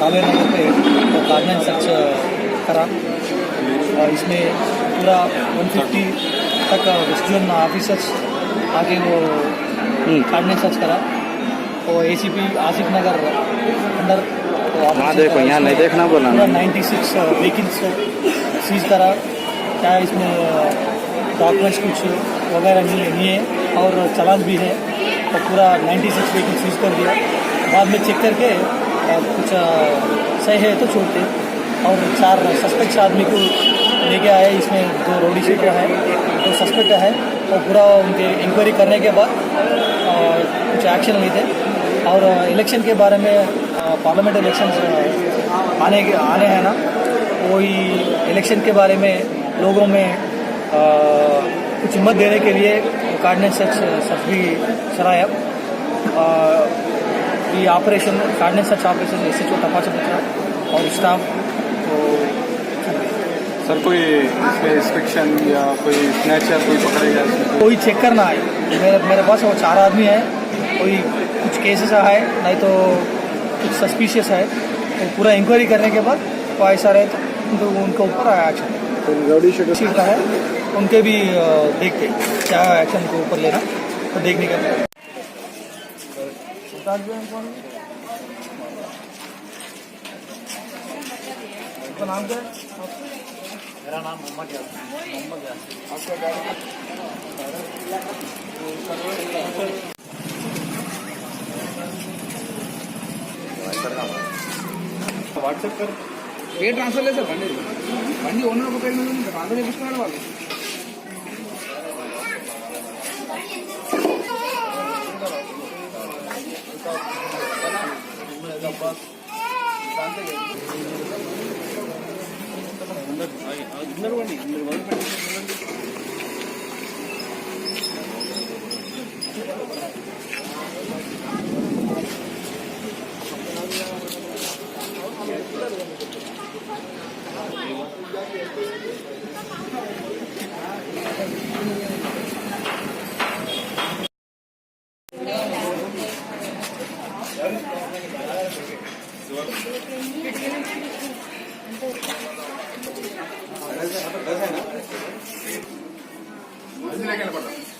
सावेर नगर पे वो कार्डनेंस सर्च करा। इसमें पूरा 150 तक वेस्ट जोन ऑफिसर्स आके वो कार्डनेंस सर्च करा। वो एसीपी आसिफ नगर अंडर वहाँ देखो, यहाँ नहीं देखना बोला पूरा 96 व्हीकल्स सीज करा। क्या इसमें डॉक्यूमेंट्स कुछ वगैरह नहीं है और चालान भी है, और पूरा 96 व्हीकल सीज कर दिया। बाद में चेक करके कुछ सही है तो छोड़ते, और 4 सस्पेक्ट आदमी को लेके आए। इसमें 2 रोडी शीटर है, 2 सस्पेक्ट है, और पूरा उनके इंक्वायरी करने के बाद कुछ एक्शन लेते। और इलेक्शन के बारे में पार्लियामेंट इलेक्शन आने हैं ना, वही इलेक्शन के बारे में लोगों में कुछ हिम्मत देने के लिए कार्डनेंस सर्च भी चलाया। ये ऑपरेशन कार्डनेंस सर्च ऑपरेशन SHO तपाचा पुत्रा और स्टाफ को। सर कोई इसमें इंस्पेक्शन या कोई स्नैचर कोई पकड़ेगा इसमें? कोई चेक करना है। मेरे पास वो 4 आदमी है, कोई कुछ केसेस है, नहीं तो कुछ सस्पिशियस है, तो पूरा इंक्वायरी करने के बाद वो ऐसा रहे तो उनके ऊपर एक्शन शीट का है, उनके भी देखते क्या एक्शन को ऊपर लेना तो देखने का। नाम क्या है? मेरा नाम मोहम्मद यासिर। आपका వాట్సాప్ कर ఏ ట్రాన్స్ఫర్ లేదు సార్, బండి ఓనర్ ఒక పేరు మీద ఉంది, ట్రాన్స్ఫర్ చేపిస్తున్నాడు వాళ్ళు. लेके पड़ा